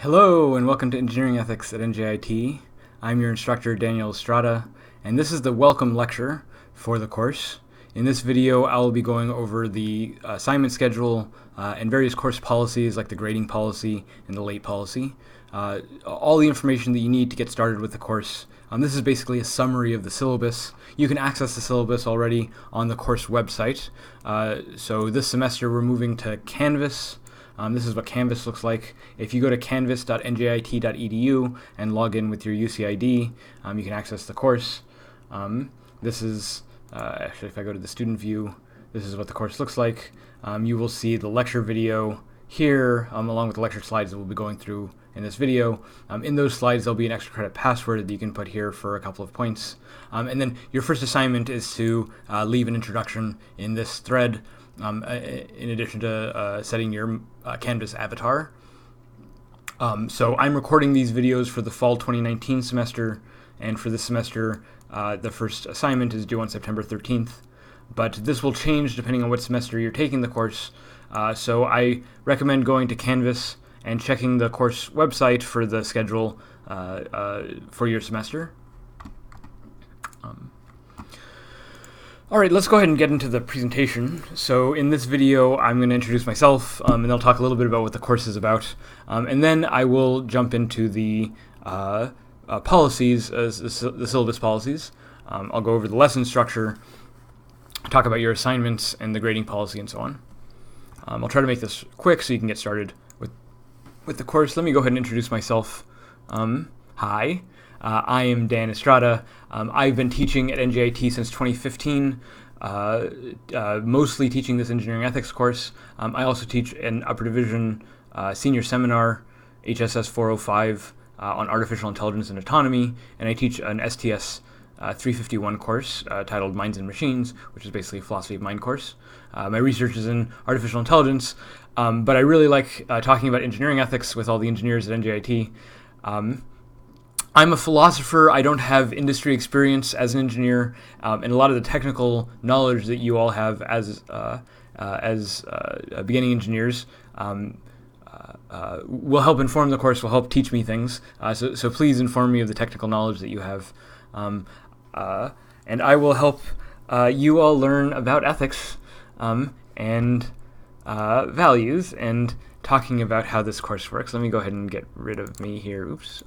Hello and welcome to Engineering Ethics at NJIT. I'm your instructor Daniel Estrada, and this is the welcome lecture for the course. In this video I will be going over the assignment schedule and various course policies like the grading policy and the late policy. All the information that you need to get started with the course. This is basically a summary of the syllabus. You can access the syllabus already on the course website. So this semester we're moving to Canvas. This is what Canvas looks like. If you go to canvas.njit.edu and log in with your UCID, you can access the course. This is, actually if I go to the student view, this is what the course looks like. You will see the lecture video here, along with the lecture slides that we'll be going through in this video. In those slides there'll be an extra credit password that you can put here for a couple of points. And then your first assignment is to leave an introduction in this thread. In addition to setting your Canvas avatar. So I'm recording these videos for the fall 2019 semester, and for this semester the first assignment is due on September 13th, but this will change depending on what semester you're taking the course. So I recommend going to Canvas and checking the course website for the schedule for your semester. Alright, let's go ahead and get into the presentation. So in this video I'm going to introduce myself and I'll talk a little bit about what the course is about, and then I will jump into the policies, the syllabus policies. I'll go over the lesson structure, talk about your assignments and the grading policy and so on. I'll try to make this quick so you can get started with the course. Let me go ahead and introduce myself. Hi. I am Dan Estrada. I've been teaching at NJIT since 2015, mostly teaching this engineering ethics course. I also teach an upper division senior seminar, HSS 405, on artificial intelligence and autonomy, and I teach an STS 351 course titled Minds and Machines, which is basically a philosophy of mind course. My research is in artificial intelligence, but I really like talking about engineering ethics with all the engineers at NJIT. I'm a philosopher. I don't have industry experience as an engineer, and a lot of the technical knowledge that you all have as beginning engineers will help inform the course, will help teach me things. So please inform me of the technical knowledge that you have, and I will help you all learn about ethics and values and talking about how this course works. Let me go ahead and get rid of me here. Oops.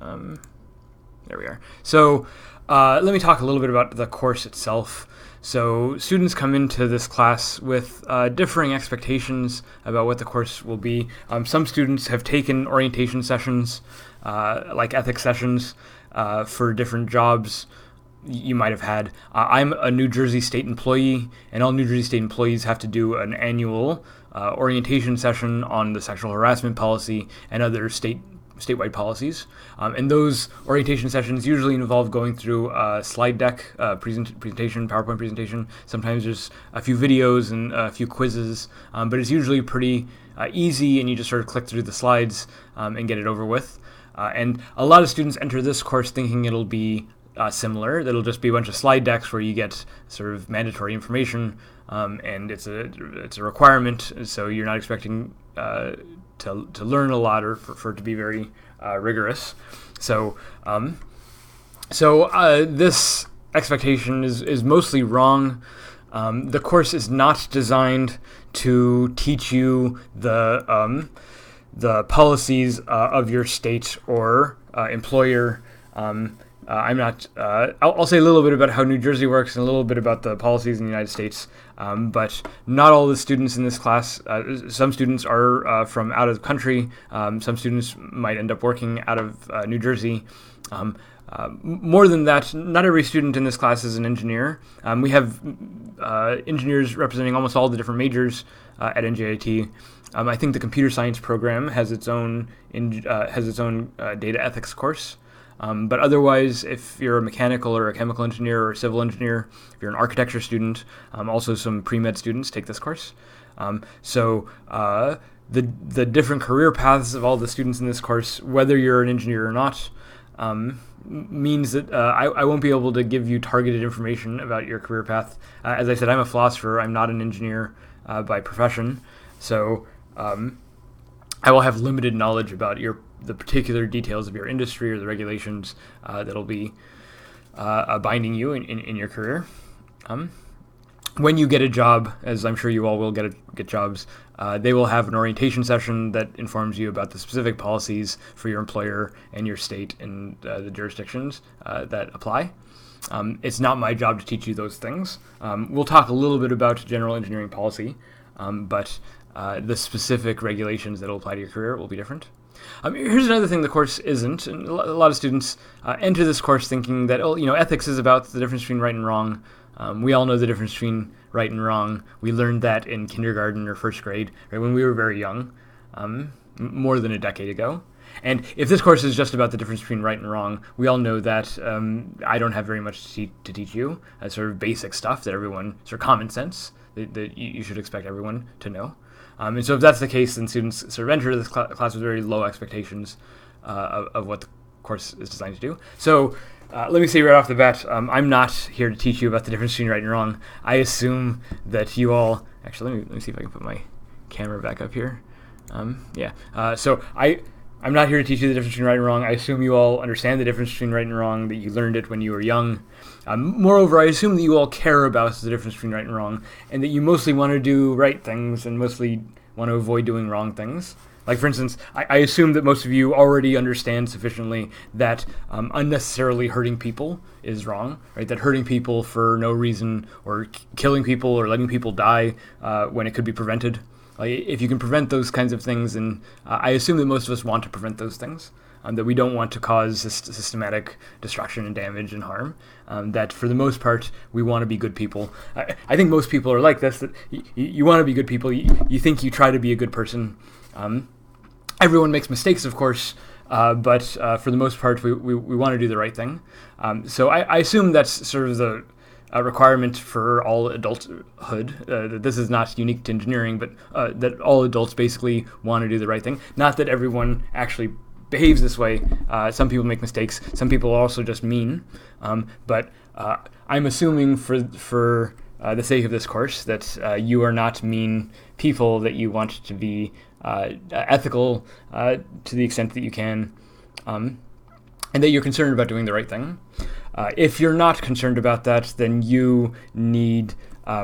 There we are. So let me talk a little bit about the course itself. So students come into this class with differing expectations about what the course will be. Some students have taken orientation sessions, like ethics sessions, for different jobs you might have had. I'm a New Jersey State employee, and all New Jersey State employees have to do an annual orientation session on the sexual harassment policy and other statewide policies, and those orientation sessions usually involve going through a slide deck, presentation, PowerPoint presentation. Sometimes there's a few videos and a few quizzes, but it's usually pretty easy, and you just sort of click through the slides and get it over with. And a lot of students enter this course thinking it'll be similar. That'll just be a bunch of slide decks where you get sort of mandatory information, and it's a requirement, so you're not expecting to learn a lot or for it to be very rigorous. So this expectation is mostly wrong. The course is not designed to teach you the policies of your state or employer. I'm not. I'll say a little bit about how New Jersey works and a little bit about the policies in the United States, but not all the students in this class. Some students are from out of the country. Some students might end up working out of New Jersey. More than that, not every student in this class is an engineer. We have engineers representing almost all the different majors at NJIT. I think the computer science program has its own data ethics course. But otherwise, if you're a mechanical or a chemical engineer or a civil engineer, if you're an architecture student, also some pre-med students take this course. So the different career paths of all the students in this course, whether you're an engineer or not, means that I won't be able to give you targeted information about your career path. As I said, I'm a philosopher. I'm not an engineer by profession. So I will have limited knowledge about your the particular details of your industry or the regulations that'll be binding you in your career. When you get a job, as I'm sure you all will get jobs, they will have an orientation session that informs you about the specific policies for your employer and your state and the jurisdictions that apply. It's not my job to teach you those things. We'll talk a little bit about general engineering policy, but the specific regulations that will apply to your career will be different. Here's another thing the course isn't. And a lot of students enter this course thinking that, ethics is about the difference between right and wrong. We all know the difference between right and wrong. We learned that in kindergarten or first grade, right, when we were very young, more than a decade ago. And if this course is just about the difference between right and wrong, we all know that I don't have very much to teach you, sort of basic stuff that everyone, sort of common sense, that you should expect everyone to know. And so if that's the case, then students sort of enter this class with very low expectations of what the course is designed to do. So let me say right off the bat, I'm not here to teach you about the difference between right and wrong. I assume that you all... Actually, let me see if I can put my camera back up here. So I'm not here to teach you the difference between right and wrong. I assume you all understand the difference between right and wrong, that you learned it when you were young. Moreover, I assume that you all care about the difference between right and wrong, and that you mostly want to do right things and mostly want to avoid doing wrong things. Like, for instance, I assume that most of you already understand sufficiently that unnecessarily hurting people is wrong, right? That hurting people for no reason, or killing people, or letting people die when it could be prevented. Like, if you can prevent those kinds of things, and I assume that most of us want to prevent those things, that we don't want to cause systematic destruction and damage and harm, that for the most part, we want to be good people. I think most people are like this, that you want to be good people, you think you try to be a good person. Everyone makes mistakes, of course, but for the most part, we want to do the right thing. So I assume that's sort of the requirement for all adulthood, that this is not unique to engineering, but that all adults basically want to do the right thing. Not that everyone actually behaves this way. Some people make mistakes. Some people are also just mean. But I'm assuming for the sake of this course that you are not mean people, that you want to be ethical to the extent that you can, and that you're concerned about doing the right thing. If you're not concerned about that, then you need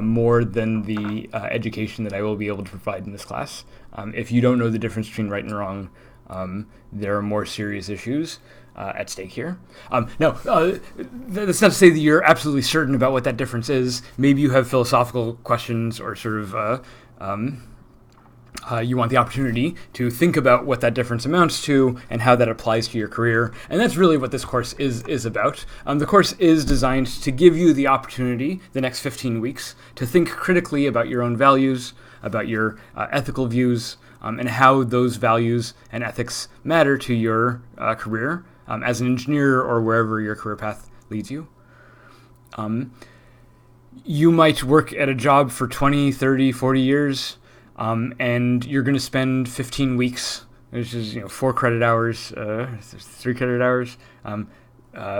more than the education that I will be able to provide in this class. If you don't know the difference between right and wrong, there are more serious issues at stake here. That's not to say that you're absolutely certain about what that difference is. Maybe you have philosophical questions, or sort of you want the opportunity to think about what that difference amounts to and how that applies to your career. And that's really what this course is about. The course is designed to give you the opportunity, the next 15 weeks, to think critically about your own values, about your ethical views, and how those values and ethics matter to your career as an engineer, or wherever your career path leads you. You might work at a job for 20, 30, 40 years, and you're going to spend 15 weeks, which is 4 credit hours, 3 credit hours,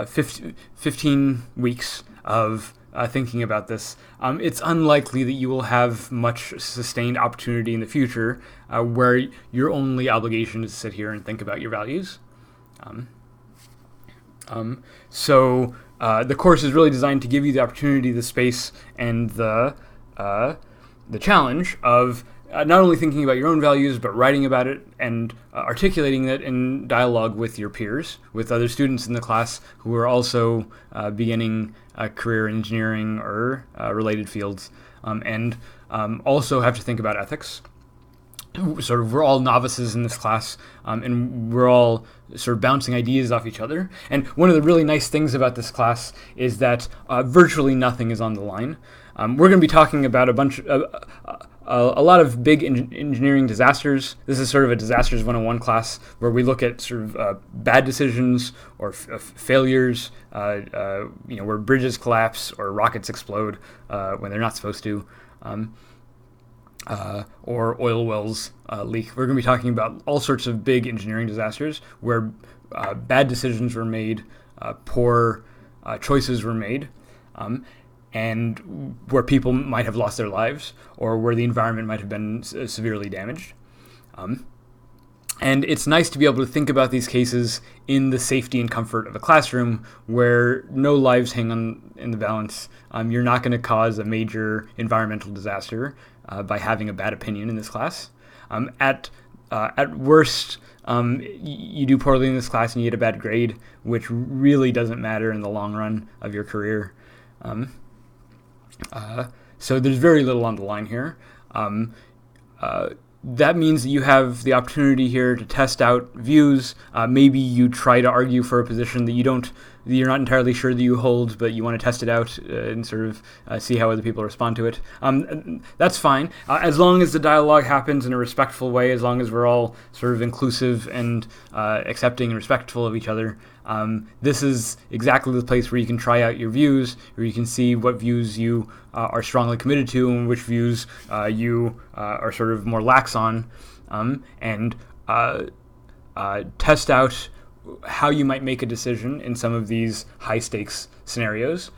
15 weeks of thinking about this. It's unlikely that you will have much sustained opportunity in the future where your only obligation is to sit here and think about your values. So the course is really designed to give you the opportunity, the space, and the challenge of not only thinking about your own values, but writing about it and articulating it in dialogue with your peers, with other students in the class who are also beginning a career in engineering or related fields, and also have to think about ethics. Sort of, we're all novices in this class, and we're all sort of bouncing ideas off each other. And one of the really nice things about this class is that virtually nothing is on the line. We're going to be talking about a lot of big engineering disasters. This is sort of a disasters 101 class where we look at sort of bad decisions or failures, where bridges collapse or rockets explode when they're not supposed to, or oil wells leak. We're going to be talking about all sorts of big engineering disasters where bad decisions were made, poor choices were made, and where people might have lost their lives, or where the environment might have been severely damaged. And it's nice to be able to think about these cases in the safety and comfort of a classroom where no lives hang in the balance. You're not going to cause a major environmental disaster by having a bad opinion in this class. At worst, you do poorly in this class and you get a bad grade, which really doesn't matter in the long run of your career. So there's very little on the line here. That means that you have the opportunity here to test out views. Maybe you try to argue for a position that you're not entirely sure that you hold, but you want to test it out and sort of see how other people respond to it. That's fine, as long as the dialogue happens in a respectful way, as long as we're all sort of inclusive and accepting and respectful of each other. This is exactly the place where you can try out your views, where you can see what views you are strongly committed to and which views you are sort of more lax on, and test out how you might make a decision in some of these high-stakes scenarios.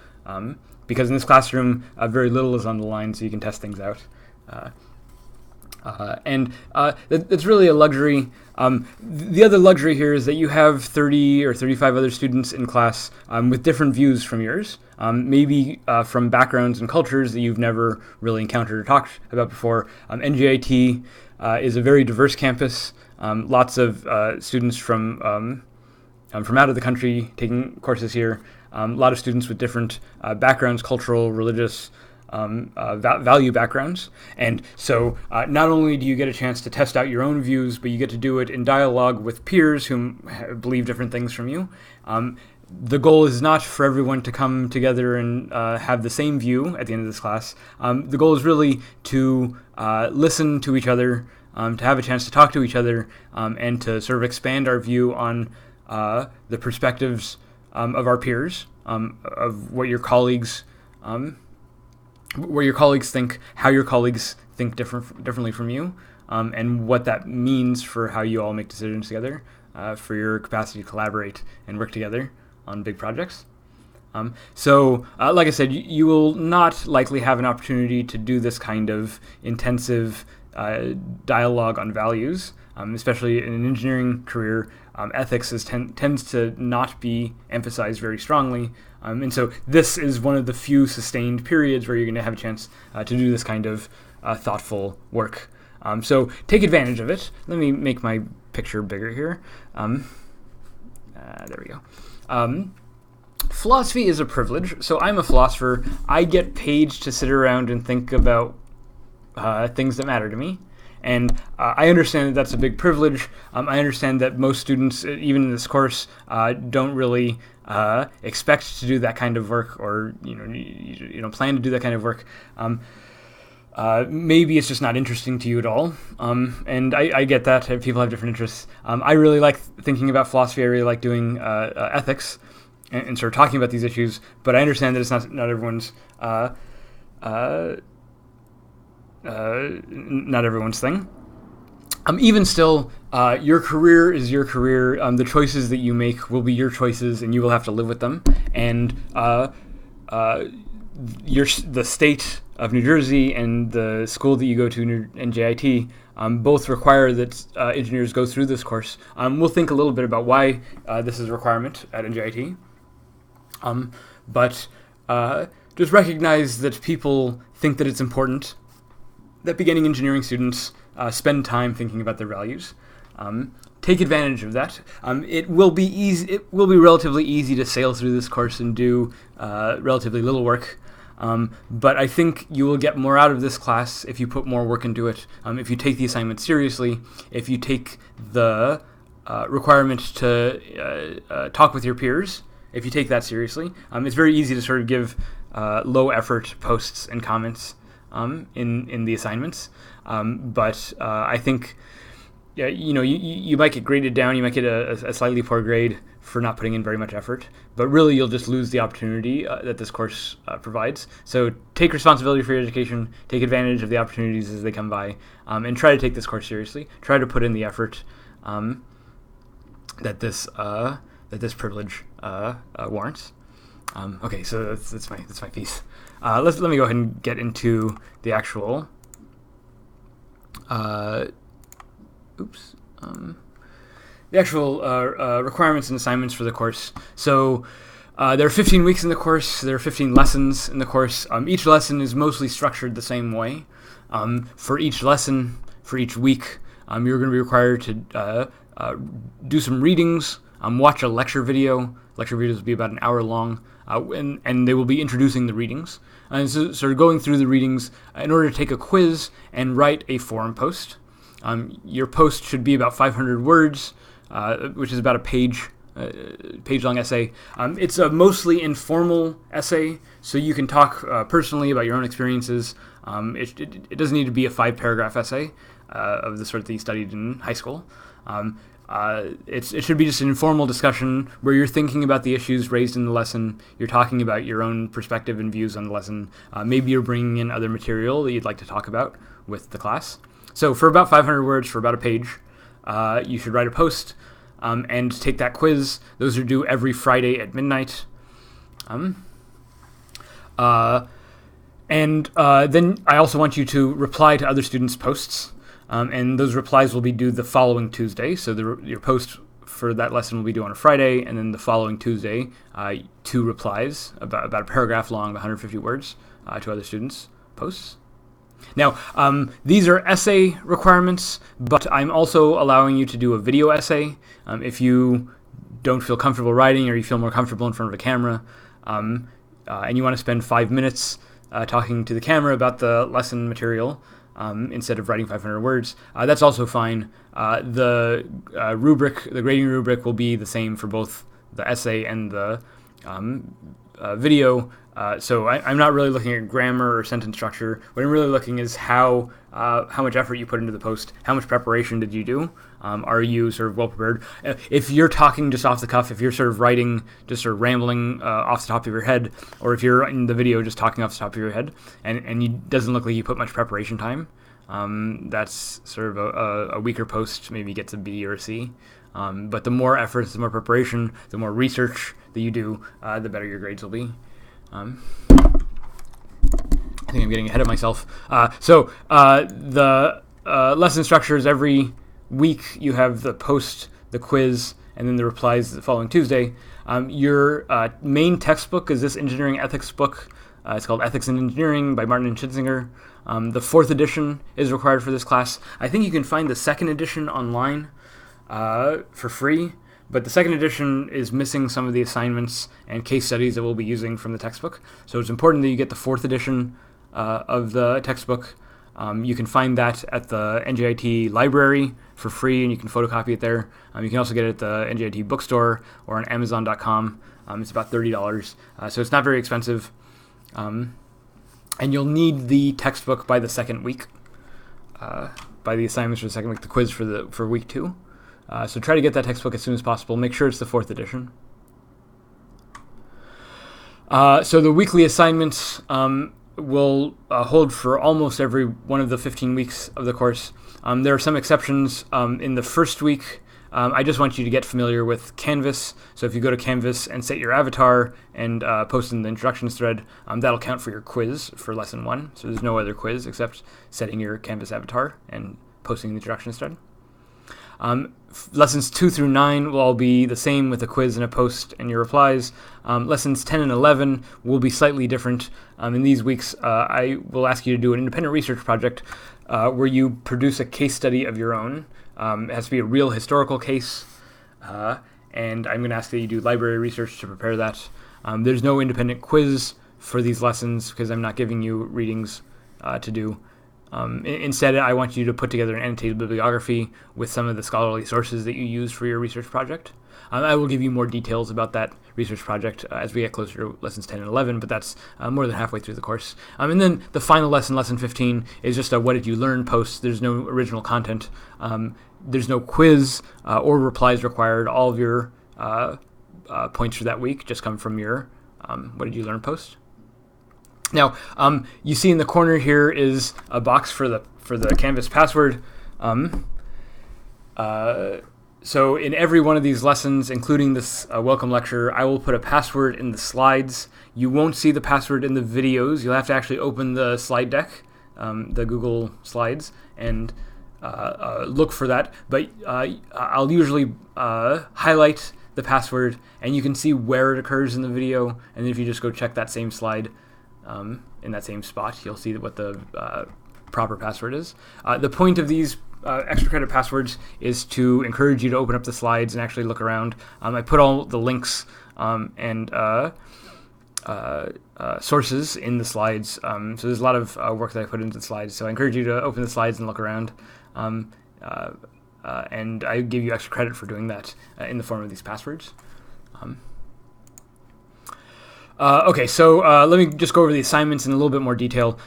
Because in this classroom, very little is on the line, so you can test things out. And that's really a luxury. The other luxury here is that you have 30 or 35 other students in class with different views from yours, maybe from backgrounds and cultures that you've never really encountered or talked about before. NJIT is a very diverse campus. Lots of students from out of the country taking courses here. A lot of students with different backgrounds, cultural, religious, value backgrounds. And so not only do you get a chance to test out your own views, but you get to do it in dialogue with peers who believe different things from you. The goal is not for everyone to come together and have the same view at the end of this class. The goal is really to listen to each other, to have a chance to talk to each other, and to sort of expand our view on the perspectives of our peers, of what your colleagues think, how your colleagues think differently from you, and what that means for how you all make decisions together, for your capacity to collaborate and work together on big projects. So, like I said, you will not likely have an opportunity to do this kind of intensive dialogue on values, especially in an engineering career. Ethics tends to not be emphasized very strongly, and so this is one of the few sustained periods where you're going to have a chance to do this kind of thoughtful work. So take advantage of it. Let me make my picture bigger here. There we go. Philosophy is a privilege. So I'm a philosopher. I get paid to sit around and think about things that matter to me. And I understand that that's a big privilege. I understand that most students, even in this course, don't really expect to do that kind of work, or plan to do that kind of work. Maybe it's just not interesting to you at all. And I get that. People have different interests. I really like thinking about philosophy. I really like doing ethics and sort of talking about these issues. But I understand that it's not everyone's not everyone's thing. Even still, your career is your career. The choices that you make will be your choices, and you will have to live with them. And the state of New Jersey and the school that you go to, NJIT, both require that engineers go through this course. We'll think a little bit about why this is a requirement at NJIT. But just recognize that people think that it's important that beginning engineering students spend time thinking about their values. Take advantage of that. It will be easy. It will be relatively easy to sail through this course and do relatively little work. But I think you will get more out of this class if you put more work into it. If you take the assignment seriously, if you take the requirement to talk with your peers, if you take that seriously, it's very easy to sort of give low effort posts and comments in the assignments, but I think you might get graded down, you might get a slightly poor grade for not putting in very much effort, but really you'll just lose the opportunity that this course provides. So take responsibility for your education, take advantage of the opportunities as they come by, and try to take this course seriously. Try to put in the effort that this privilege warrants. Okay, so that's my piece. Let me go ahead and get into the actual. the actual requirements and assignments for the course. So there are 15 weeks in the course. There are 15 lessons in the course. Each lesson is mostly structured the same way. For each lesson, for each week, you're going to be required to do some readings, watch a lecture video. Lecture videos will be about an hour long, and they will be introducing the readings. And so going through the readings in order to take a quiz and write a forum post. Your post should be about 500 words, which is about a page-long essay. It's a mostly informal essay, so you can talk personally about your own experiences. It doesn't need to be a 5-paragraph essay of the sort that you studied in high school. It should be just an informal discussion where you're thinking about the issues raised in the lesson. You're talking about your own perspective and views on the lesson. Maybe you're bringing in other material that you'd like to talk about with the class. So for about 500 words, for about a page, you should write a post and take that quiz. Those are due every Friday at midnight. And then I also want you to reply to other students' posts. And those replies will be due the following Tuesday. So your post for that lesson will be due on a Friday, and then the following Tuesday, 2 replies, about a paragraph long, 150 words, to other students' posts. Now, these are essay requirements, but I'm also allowing you to do a video essay. If you don't feel comfortable writing, or you feel more comfortable in front of a camera, and you want to spend 5 minutes talking to the camera about the lesson material, instead of writing 500 words, that's also fine. The grading rubric will be the same for both the essay and the video. So I'm not really looking at grammar or sentence structure. What I'm really looking is how much effort you put into the post, how much preparation did you do? Are you sort of well prepared? If you're talking just off the cuff, if you're sort of writing, just sort of rambling off the top of your head, or if you're in the video just talking off the top of your head, and it doesn't look like you put much preparation time, that's sort of a weaker post, maybe gets a B or a C. But the more effort, the more preparation, the more research that you do, the better your grades will be. I think I'm getting ahead of myself. So the lesson structure is every week you have the post, the quiz, and then the replies the following Tuesday. Your main textbook is this engineering ethics book. It's called Ethics in Engineering by Martin and Schinzinger. The 4th edition is required for this class. I think you can find the 2nd edition online for free. But the 2nd edition is missing some of the assignments and case studies that we'll be using from the textbook. So it's important that you get the 4th edition of the textbook. You can find that at the NJIT library for free, and you can photocopy it there. You can also get it at the NJIT bookstore or on Amazon.com. It's about $30, so it's not very expensive. And you'll need the textbook by the 2nd week, by the assignments for the 2nd week, the quiz for week 2. So try to get that textbook as soon as possible. Make sure it's the 4th edition. So the weekly assignments will hold for almost every one of the 15 weeks of the course. There are some exceptions. In the first week, I just want you to get familiar with Canvas. So if you go to Canvas and set your avatar and post in the introductions thread, that'll count for your quiz for lesson 1. So there's no other quiz except setting your Canvas avatar and posting the introductions thread. Lessons 2 through 9 will all be the same with a quiz and a post and your replies. Lessons 10 and 11 will be slightly different. In these weeks, I will ask you to do an independent research project where you produce a case study of your own. It has to be a real historical case, and I'm going to ask that you do library research to prepare that. There's no independent quiz for these lessons because I'm not giving you readings to do. Instead, I want you to put together an annotated bibliography with some of the scholarly sources that you use for your research project. I will give you more details about that research project as we get closer to lessons 10 and 11, but that's more than halfway through the course. And then the final lesson, lesson 15, is just a what did you learn post. There's no original content. There's no quiz or replies required. All of your points for that week just come from your what did you learn post. Now, you see in the corner here is a box for the Canvas password. So in every one of these lessons, including this welcome lecture, I will put a password in the slides. You won't see the password in the videos. You'll have to actually open the slide deck, the Google Slides, and look for that, but I'll usually highlight the password, and you can see where it occurs in the video, and if you just go check that same slide in that same spot, you'll see what the proper password is. The point of these extra credit passwords is to encourage you to open up the slides and actually look around. I put all the links and sources in the slides, so there's a lot of work that I put into the slides, so I encourage you to open the slides and look around, and I give you extra credit for doing that in the form of these passwords. Okay, so let me just go over the assignments in a little bit more detail.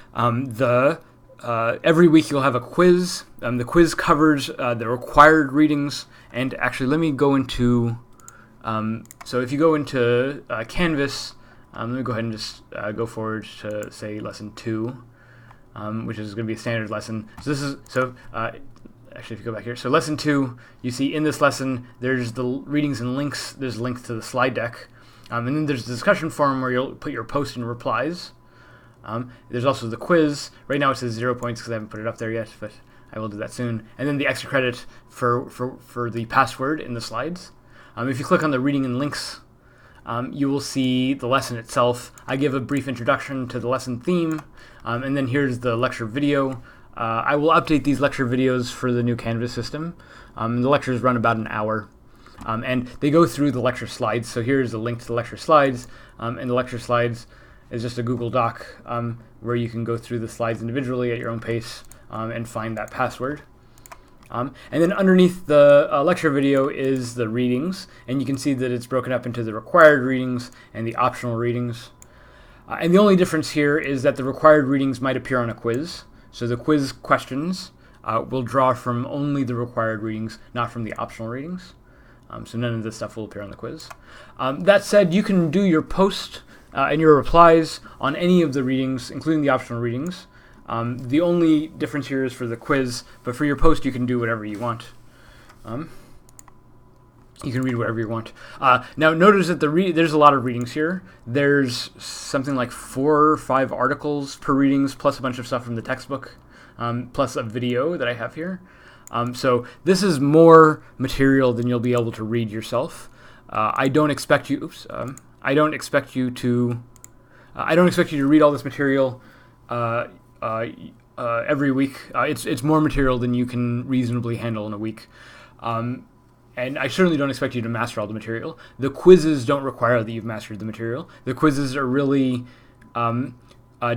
Every week you'll have a quiz. The quiz covers the required readings, and actually let me go into, so if you go into Canvas, let me go ahead and just go forward to, say, lesson 2, which is going to be a standard lesson. So this is, actually if you go back here, so lesson 2, you see in this lesson there's the readings and links, there's links to the slide deck, and then there's the discussion forum where you'll put your post and replies. There's also the quiz. Right now it says 0 points because I haven't put it up there yet, but I will do that soon. And then the extra credit for the password in the slides. If you click on the reading and links, you will see the lesson itself. I give a brief introduction to the lesson theme, and then here's the lecture video. I will update these lecture videos for the new Canvas system. The lectures run about an hour, and they go through the lecture slides. So here's the link to the lecture slides, and the lecture slides is just a Google Doc where you can go through the slides individually at your own pace and find that password. And then underneath the lecture video is the readings, and you can see that it's broken up into the required readings and the optional readings. And the only difference here is that the required readings might appear on a quiz. So the quiz questions will draw from only the required readings, not from the optional readings. So none of this stuff will appear on the quiz. That said, you can do your post and your replies on any of the readings, including the optional readings. The only difference here is for the quiz, but for your post you can do whatever you want. You can read whatever you want. Now notice that there's a lot of readings here. There's something like 4 or 5 articles per readings, plus a bunch of stuff from the textbook, plus a video that I have here. So this is more material than you'll be able to read yourself. I don't expect you to read all this material every week. It's more material than you can reasonably handle in a week. And I certainly don't expect you to master all the material. The quizzes don't require that you've mastered the material. The quizzes are really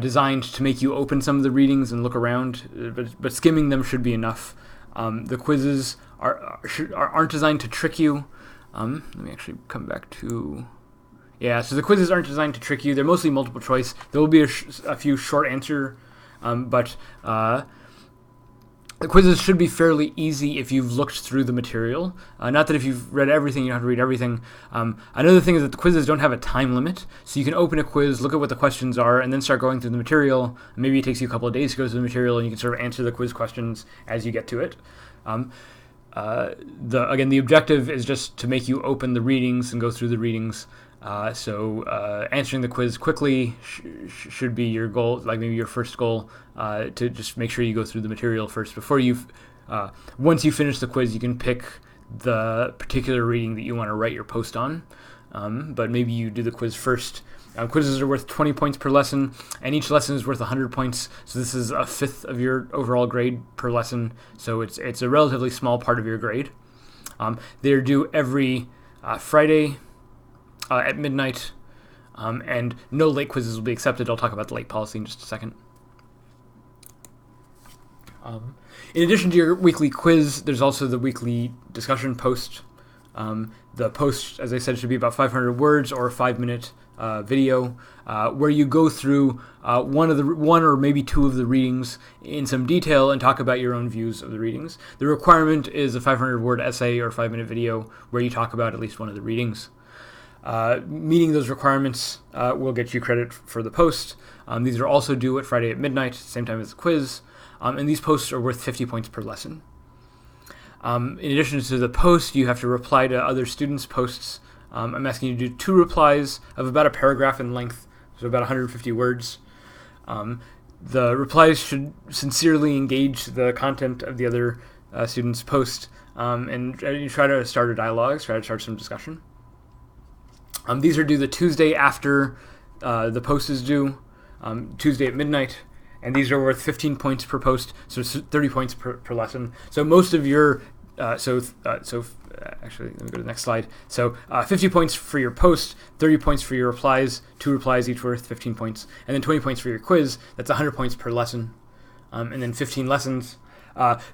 designed to make you open some of the readings and look around, but skimming them should be enough. The quizzes aren't designed to trick you. Let me actually come back to... Yeah, so the quizzes aren't designed to trick you. They're mostly multiple choice. There will be a few short answer, but the quizzes should be fairly easy if you've looked through the material. Not that if you've read everything, you have to read everything. Another thing is that the quizzes don't have a time limit, so you can open a quiz, look at what the questions are, and then start going through the material. Maybe it takes you a couple of days to go through the material, and you can sort of answer the quiz questions as you get to it. Again, the objective is just to make you open the readings and go through the readings. So answering the quiz quickly should be your goal, like maybe your first goal, to just make sure you go through the material first before once you finish the quiz, you can pick the particular reading that you want to write your post on. But maybe you do the quiz first. Quizzes are worth 20 points per lesson, and each lesson is worth 100 points. So this is 1/5 of your overall grade per lesson. So it's a relatively small part of your grade. They're due every Friday at midnight, and no late quizzes will be accepted. I'll talk about the late policy in just a second. In addition to your weekly quiz, there's also the weekly discussion post. The post, as I said, should be about 500 words or a 5-minute video where you go through one or maybe 2 of the readings in some detail and talk about your own views of the readings. The requirement is a 500-word essay or 5-minute video where you talk about at least one of the readings. Meeting those requirements will get you credit for the post. These are also due at Friday at midnight, same time as the quiz, and these posts are worth 50 points per lesson. In addition to the post, you have to reply to other students' posts. I'm asking you to do 2 replies of about a paragraph in length, so about 150 words. The replies should sincerely engage the content of the other students' post, and you try to start a dialogue, try to start some discussion. These are due the Tuesday after the post is due, Tuesday at midnight, and these are worth 15 points per post, so 30 points per lesson. So most of your actually, let me go to the next slide. So 50 points for your post, 30 points for your replies, 2 replies each worth 15 points, and then 20 points for your quiz. That's 100 points per lesson, and then 15 lessons.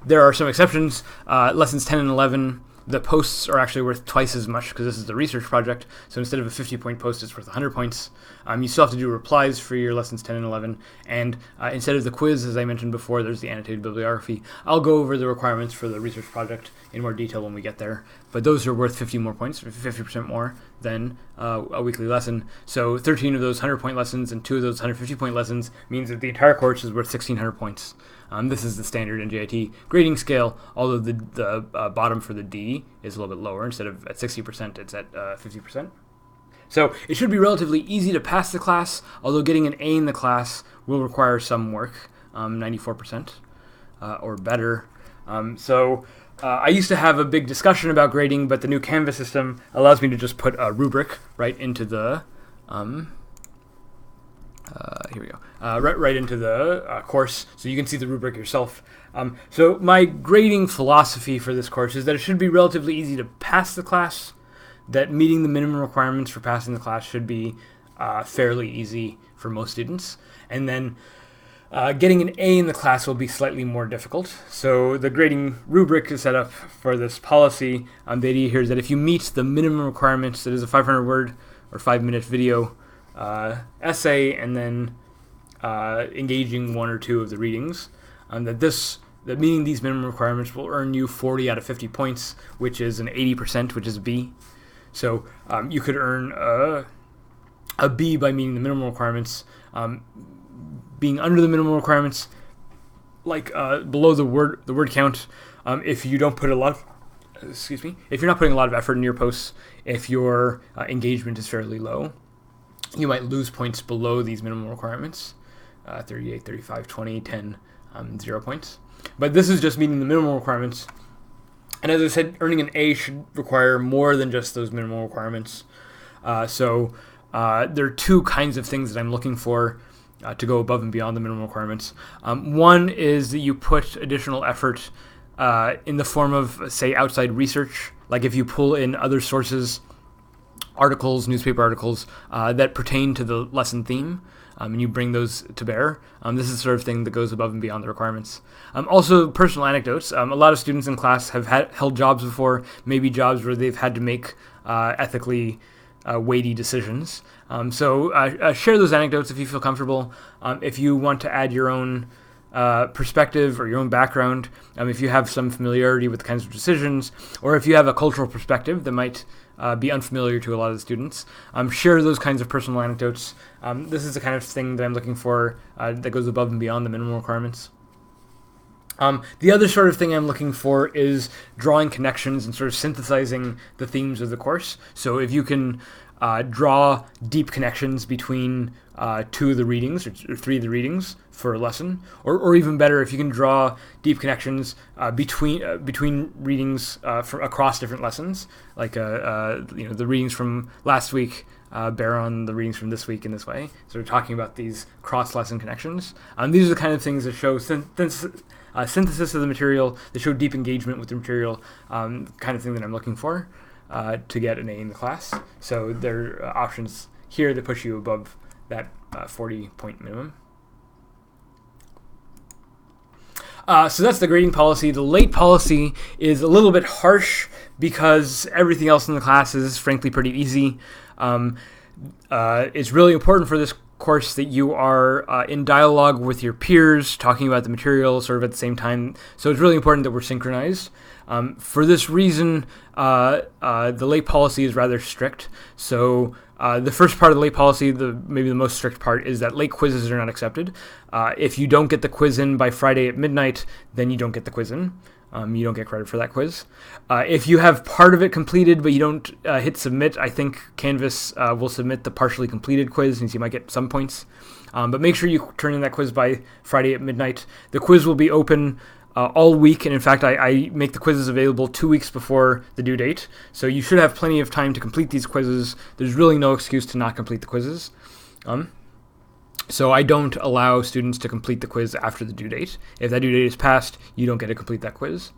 There are some exceptions. Lessons 10 and 11, the posts are actually worth twice as much because this is the research project. So instead of a 50-point post, it's worth 100 points. You still have to do replies for your lessons 10 and 11. And instead of the quiz, as I mentioned before, there's the annotated bibliography. I'll go over the requirements for the research project in more detail when we get there. But those are worth 50 more points, 50% more than a weekly lesson. So 13 of those 100-point lessons and 2 of those 150-point lessons means that the entire course is worth 1,600 points. This is the standard NJIT grading scale, although the bottom for the D is a little bit lower. Instead of at 60%, it's at 50%. So it should be relatively easy to pass the class, although getting an A in the class will require some work, 94% or better. I used to have a big discussion about grading, but the new Canvas system allows me to just put a rubric right into the here we go. Right into the course, so you can see the rubric yourself. So my grading philosophy for this course is that it should be relatively easy to pass the class, that meeting the minimum requirements for passing the class should be fairly easy for most students, and then getting an A in the class will be slightly more difficult. So the grading rubric is set up for this policy. The idea here is that if you meet the minimum requirements, that is a 500-word or 5-minute video essay, and then engaging 1 or 2 of the readings, that meeting these minimum requirements will earn you 40 out of 50 points, which is an 80%, which is B. So you could earn a B by meeting the minimum requirements. Being under the minimum requirements, like below the word count, if you don't put a lot of, if you're not putting a lot of effort in your posts, if your engagement is fairly low, you might lose points below these minimum requirements, 38, 35, 20, 10, 0 points. But this is just meeting the minimum requirements. And as I said, earning an A should require more than just those minimum requirements. So there are 2 kinds of things that I'm looking for to go above and beyond the minimum requirements. One is that you put additional effort in the form of, say, outside research, like if you pull in other sources, articles, newspaper articles that pertain to the lesson theme, and you bring those to bear. This is the sort of thing that goes above and beyond the requirements. Also, personal anecdotes. A lot of students in class have held jobs before, maybe jobs where they've had to make ethically weighty decisions. So share those anecdotes if you feel comfortable. If you want to add your own perspective or your own background, if you have some familiarity with the kinds of decisions, or if you have a cultural perspective that might be unfamiliar to a lot of the students, share those kinds of personal anecdotes. This is the kind of thing that I'm looking for that goes above and beyond the minimum requirements. The other sort of thing I'm looking for is drawing connections and sort of synthesizing the themes of the course. So if you can draw deep connections between 2 of the readings or 3 of the readings for a lesson, or even better, if you can draw deep connections between readings from across different lessons, like the readings from last week bear on the readings from this week in this way. So we're talking about these cross-lesson connections. These are the kind of things that show synthesis of the material, that show deep engagement with the material, kind of thing that I'm looking for to get an A in the class. So there are options here that push you above that 40-point minimum. So that's the grading policy. The late policy is a little bit harsh because everything else in the class is frankly pretty easy. It's really important for this course that you are in dialogue with your peers, talking about the material sort of at the same time. So it's really important that we're synchronized. For this reason, the late policy is rather strict. So the first part of the late policy, maybe the most strict part, is that late quizzes are not accepted. If you don't get the quiz in by Friday at midnight, then you don't get the quiz in. You don't get credit for that quiz. If you have part of it completed but you don't hit submit, I think Canvas will submit the partially completed quiz, since you might get some points. But make sure you turn in that quiz by Friday at midnight. The quiz will be open all week, and in fact, I make the quizzes available 2 weeks before the due date, so you should have plenty of time to complete these quizzes. There's really no excuse to not complete the quizzes. So I don't allow students to complete the quiz after the due date. If that due date is passed, you don't get to complete that quiz.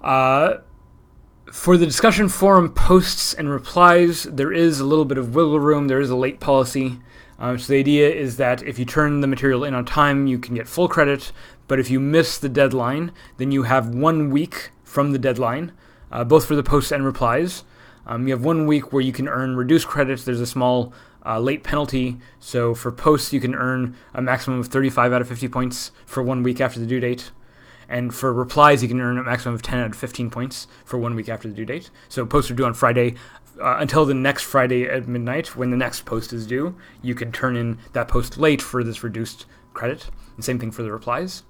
For the discussion forum posts and replies, there is a little bit of wiggle room. There is a late policy. So the idea is that if you turn the material in on time, you can get full credit, but if you miss the deadline, then you have 1 week from the deadline, both for the posts and replies. You have 1 week where you can earn reduced credits. There's a small late penalty, so for posts you can earn a maximum of 35 out of 50 points for 1 week after the due date. And for replies, you can earn a maximum of 10 out of 15 points for 1 week after the due date. So posts are due on Friday. Until the next Friday at midnight, when the next post is due, you can turn in that post late for this reduced credit. And same thing for the replies.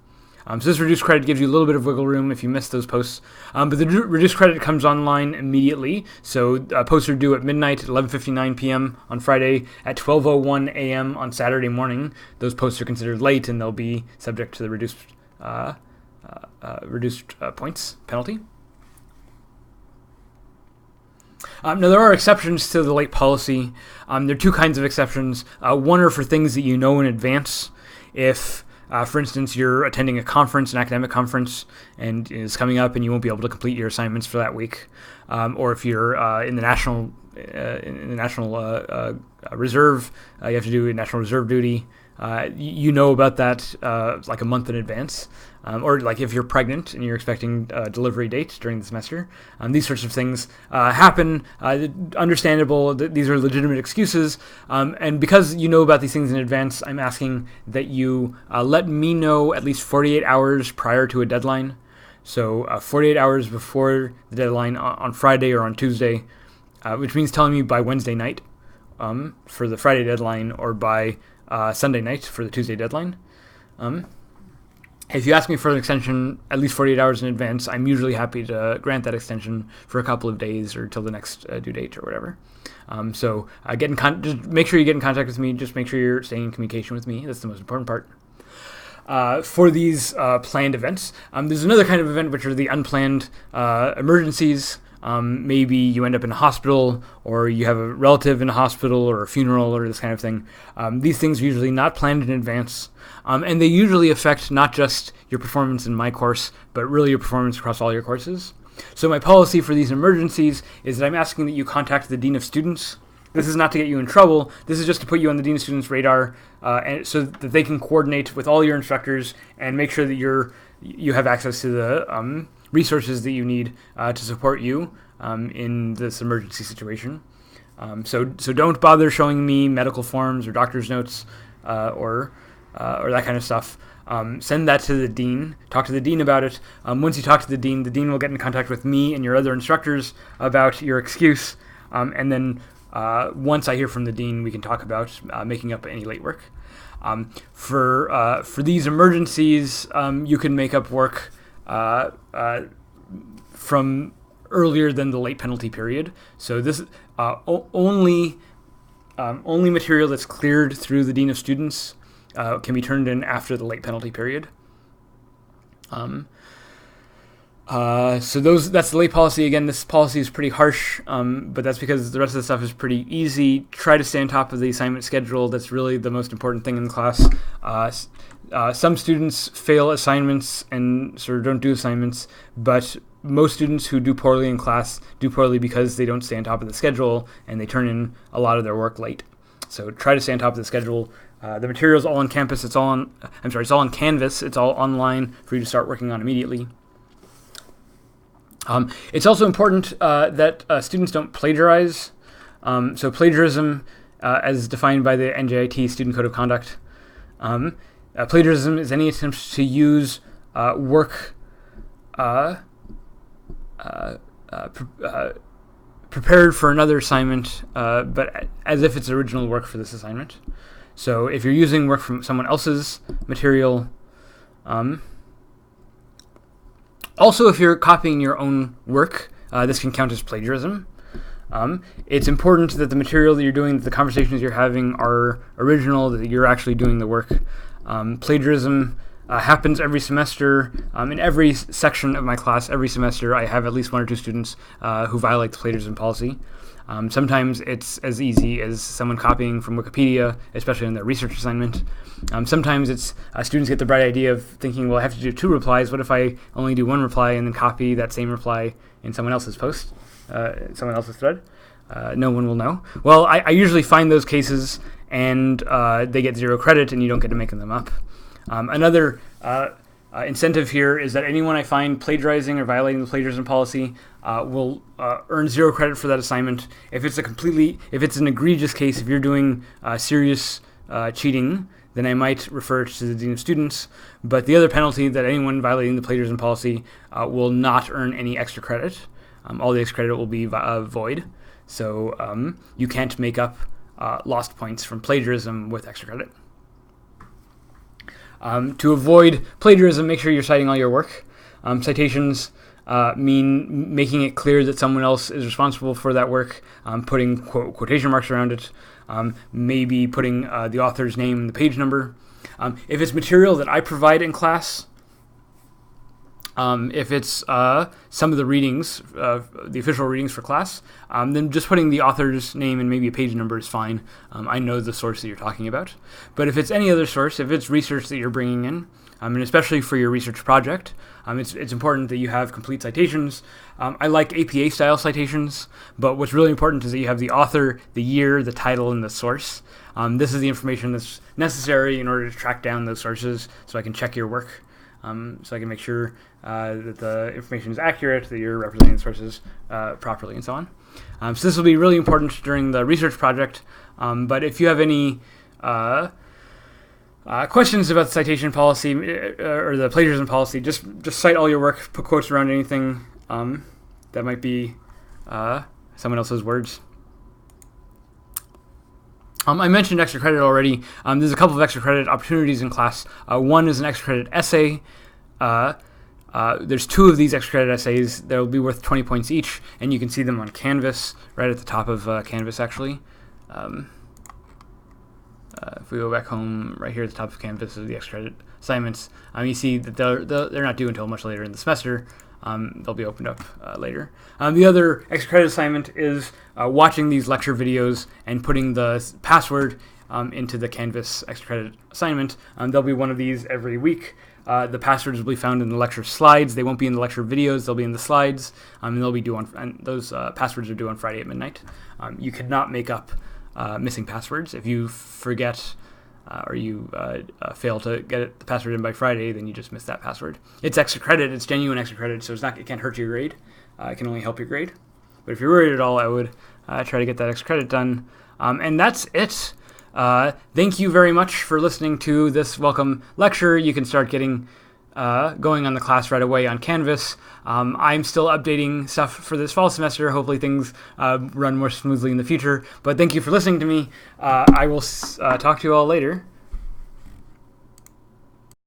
So this reduced credit gives you a little bit of wiggle room if you miss those posts. But the reduced credit comes online immediately. So posts are due at midnight at 11:59 p.m. on Friday. At 12:01 a.m. on Saturday morning, those posts are considered late, and they'll be subject to the reduced points penalty. Now, there are exceptions to the late policy. There are two kinds of exceptions. One are for things that you know in advance. If, for instance, you're attending a conference, an academic conference, and it's coming up and you won't be able to complete your assignments for that week, or if you're in the national reserve, you have to do national reserve duty. You know about that like a month in advance. Or like if you're pregnant and you're expecting a delivery date during the semester. These sorts of things happen. Understandable. These are legitimate excuses. And because you know about these things in advance, I'm asking that you let me know at least 48 hours prior to a deadline. So 48 hours before the deadline on Friday or on Tuesday, which means telling me by Wednesday night for the Friday deadline, or by Sunday night for the Tuesday deadline. If you ask me for an extension at least 48 hours in advance, I'm usually happy to grant that extension for a couple of days or till the next due date or whatever. So just make sure you get in contact with me. Just make sure you're staying in communication with me. That's the most important part. For these planned events, there's another kind of event, which are the unplanned emergencies. Maybe you end up in a hospital, or you have a relative in a hospital, or a funeral, or this kind of thing. These things are usually not planned in advance, and they usually affect not just your performance in my course, but really your performance across all your courses. So my policy for these emergencies is that I'm asking that you contact the Dean of Students. This is not to get you in trouble. This is just to put you on the Dean of Students' radar, and so that they can coordinate with all your instructors and make sure that you have access to the resources that you need to support you in this emergency situation. So don't bother showing me medical forms or doctor's notes or that kind of stuff. Send that to the dean. Talk to the dean about it. Once you talk to the dean will get in contact with me and your other instructors about your excuse. And then once I hear from the dean, we can talk about making up any late work. For these emergencies, you can make up work from earlier than the late penalty period. So this only material that's cleared through the Dean of Students can be turned in after the late penalty period. So that's the late policy. Again, this policy is pretty harsh, but that's because the rest of the stuff is pretty easy. Try to stay on top of the assignment schedule. That's really the most important thing in the class. Some students fail assignments and sort of don't do assignments, but most students who do poorly in class do poorly because they don't stay on top of the schedule and they turn in a lot of their work late. So try to stay on top of the schedule. The material's all on campus. It's all on Canvas. It's all online for you to start working on immediately. It's also important that students don't plagiarize. So plagiarism, as defined by the NJIT Student Code of Conduct, plagiarism is any attempt to use work prepared for another assignment, but as if it's original work for this assignment. So if you're using work from someone else's material, Also, if you're copying your own work, this can count as plagiarism. It's important that the material that you're doing, that the conversations you're having are original, that you're actually doing the work. Plagiarism happens every semester. In every section of my class, every semester, I have at least 1 or 2 students who violate the plagiarism policy. Sometimes it's as easy as someone copying from Wikipedia, especially in their research assignment. Sometimes it's students get the bright idea of thinking, well, I have to do 2 replies. What if I only do 1 reply and then copy that same reply in someone else's post, someone else's thread? No one will know. Well, I usually find those cases, and they get 0 credit, and you don't get to make them up. Another incentive here is that anyone I find plagiarizing or violating the plagiarism policy will earn 0 credit for that assignment. If it's an egregious case, if you're doing serious cheating, then I might refer it to the dean of students. But the other penalty, that anyone violating the plagiarism policy will not earn any extra credit. All the extra credit will be void. So you can't make up lost points from plagiarism with extra credit. To avoid plagiarism, make sure you're citing all your work. Citations mean making it clear that someone else is responsible for that work, putting quotation marks around it, maybe putting the author's name and the page number. If it's material that I provide in class, if it's some of the readings, the official readings for class, then just putting the author's name and maybe a page number is fine. I know the source that you're talking about. But if it's any other source, if it's research that you're bringing in, and especially for your research project, it's important that you have complete citations. I like APA-style citations, but what's really important is that you have the author, the year, the title, and the source. This is the information that's necessary in order to track down those sources so I can check your work. So I can make sure that the information is accurate, that you're representing the sources properly, and so on. So this will be really important during the research project. But if you have any questions about the citation policy or the plagiarism policy, just cite all your work, put quotes around anything that might be someone else's words. I mentioned extra credit already. There's a couple of extra credit opportunities in class. One is an extra credit essay. There's 2 of these extra credit essays that will be worth 20 points each, and you can see them on Canvas, right at the top of Canvas, actually. If we go back home, right here at the top of Canvas are the extra credit assignments. You see that they're not due until much later in the semester. They'll be opened up later. The other extra credit assignment is watching these lecture videos and putting the password into the Canvas extra credit assignment. There'll be one of these every week. The passwords will be found in the lecture slides. They won't be in the lecture videos. They'll be in the slides. And they'll be due on, and those passwords are due on Friday at midnight. You could not make up missing passwords. If you forget or you fail to get the password in by Friday, then you just miss that password. It's extra credit. It's genuine extra credit, so it can't hurt your grade. It can only help your grade. But if you're worried at all, I would try to get that extra credit done. And that's it. Thank you very much for listening to this welcome lecture. You can start getting going on the class right away on Canvas. I'm still updating stuff for this fall semester. Hopefully things run more smoothly in the future. But thank you for listening to me. I will talk to you all later.